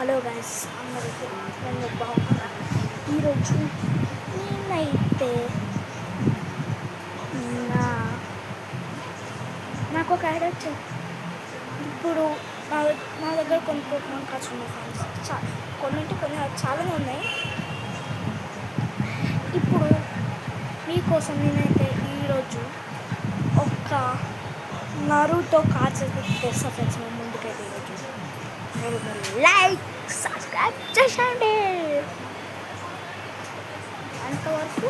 Hello guys, అందరికీ నేను బాగున్నా. ఈరోజు నేనైతే నా నాకు ఒక ఐడియా వచ్చింది. ఇప్పుడు నా దగ్గర కొన్ని పోకేమాన్ కార్డ్స్ ఉన్నాయి ఫ్రెండ్స్. కొన్ని చాలానే ఉన్నాయి. ఇప్పుడు మీకోసం నేనైతే ఈరోజు ఒక నరుటో కార్డ్స్ అయితే తెస్తా ఫ్రెండ్స్. మేము ముందుకైతే ఈరోజు మీరు లైక్ సబ్స్క్రైబ్ చేయండి. అంతవరకు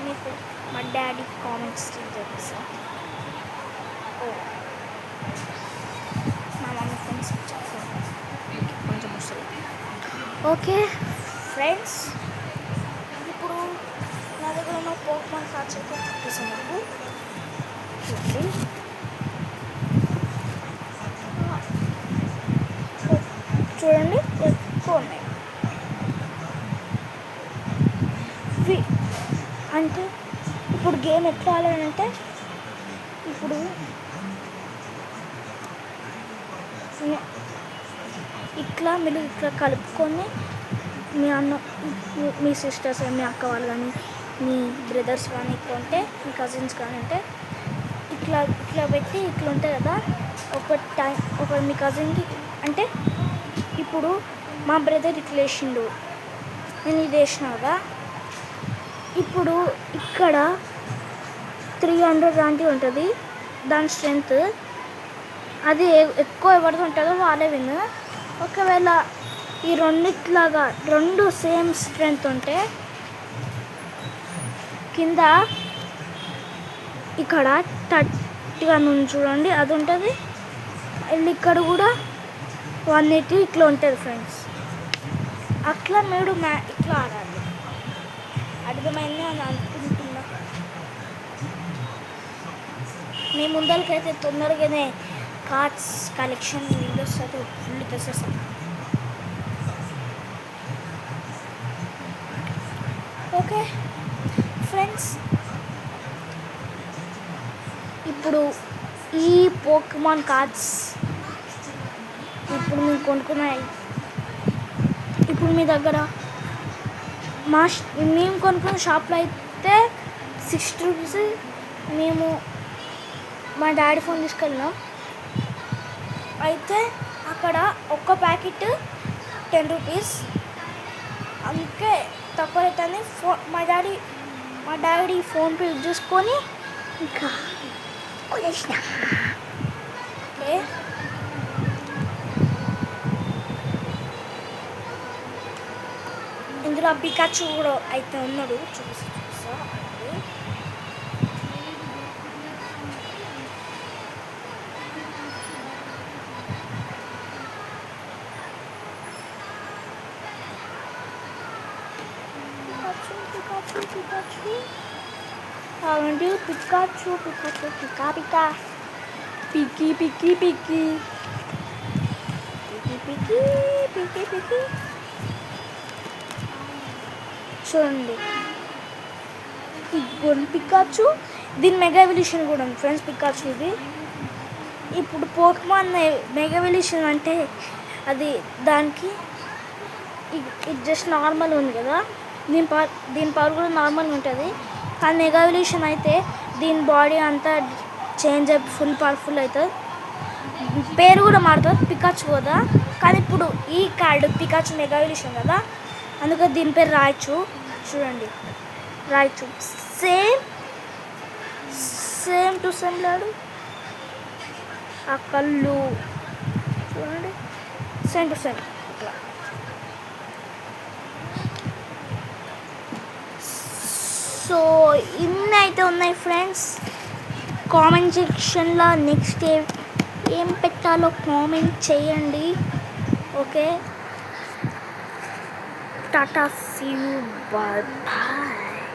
మీకు మా డాడీ కామెంట్స్ చేపిస్తాను. మా మమ్మీ ఫ్రెండ్స్ కొంచెం వస్తుంది. ఓకే ఫ్రెండ్స్, ఇప్పుడు నా దగ్గర ఉన్న పోకేమాన్ కార్డ్స్ అయితే చూపిస్తాను నాకు. చూడండి ఎక్కువ ఉన్నాయి. అంటే ఇప్పుడు గేమ్ ఎట్లా ఆడాలంటే, ఇప్పుడు ఇట్లా మీరు ఇట్లా కలుపుకొని మీ సిస్టర్స్ మీ అక్క వాళ్ళు కానీ మీ బ్రదర్స్ కానీ ఇట్లా ఉంటే, మీ కజిన్స్ కానీ ఉంటే ఇట్లా పెట్టి ఇట్లా ఉంటాయి కదా. ఒక మీ కజిన్కి అంటే ఇప్పుడు మా బ్రదర్ ఇట్లా వేసిండు, నేను ఇది వేసిన కదా. ఇప్పుడు ఇక్కడ 300 లాంటివి ఉంటుంది దాని స్ట్రెంగ్త్. అది ఎక్కువ ఎవరిది ఉంటుందో వాళ్ళే విన్. ఒకవేళ ఈ రెండిట్లాగా రెండు సేమ్ స్ట్రెంగ్త్ ఉంటే కింద ఇక్కడ 30 అని చూడండి, అది ఉంటుంది. ఇక్కడ కూడా 180 ఇట్లా ఉంటుంది ఫ్రెండ్స్. అట్లా మీరు ఇట్లా ఆడాలి. అర్థమైంది అని అనుకుంటున్నా. మీ ముందరికైతే తొందరగానే కార్డ్స్ కలెక్షన్ వీడియోస్ అయితే ఫుల్ తెచ్చేస్తాను. ఓకే ఫ్రెండ్స్, ఇప్పుడు ఈ పోకేమాన్ కార్డ్స్ ఇప్పుడు మేము కొనుక్కున్నాయి. ఇప్పుడు మీ దగ్గర మేము కొనుక్కున్న షాప్లో అయితే 60 రూపీస్. మేము మా డాడీ ఫోన్ తీసుకెళ్ళినాం. అయితే అక్కడ ఒక్క ప్యాకెట్ 10 రూపీస్. అందుకే తక్కువ అవుతుంది. మా డాడీ ఫోన్పే యూజ్ చేసుకొని ఇంకా కొనేసిన. ఓకే, ఇందులో పికాచు కూడా అయితే ఉన్నాడు. చూపిస్తా. పికాచు అవండి. పికాచు పికా పికి చూడండి. పికాచు దీని మెగా ఎవల్యూషన్ కూడా ఉంది ఫ్రెండ్స్. పికాచు ఇది ఇప్పుడు పోకేమాన్ మెగా ఎవల్యూషన్ అంటే అది దానికి ఇది జస్ట్ నార్మల్ ఉంది కదా. దీని పవర్ కూడా నార్మల్గా ఉంటుంది. కానీ మెగా ఎవల్యూషన్ అయితే దీని బాడీ అంతా చేంజ్ అయ్యి ఫుల్ పవర్ఫుల్ అవుతుంది. పేరు కూడా మారుతుంది పికాచు కదా. కానీ ఇప్పుడు ఈ కార్డు పికాచు మెగా ఎవల్యూషన్ కదా, అందుకే దీని పేరు రాయచ్చు. చూడండి, రాయచ్చు. సేమ్ టు సేమ్ లాడు. ఆ కళ్ళు చూడండి, సేమ్ టు సేమ్ ఇట్లా. సో ఇన్ని అయితే ఉన్నాయి ఫ్రెండ్స్. కామెంట్ సెక్షన్లో నెక్స్ట్ ఏం పెట్టాలో కామెంట్ చేయండి. Okay, tata, see you, bye bye.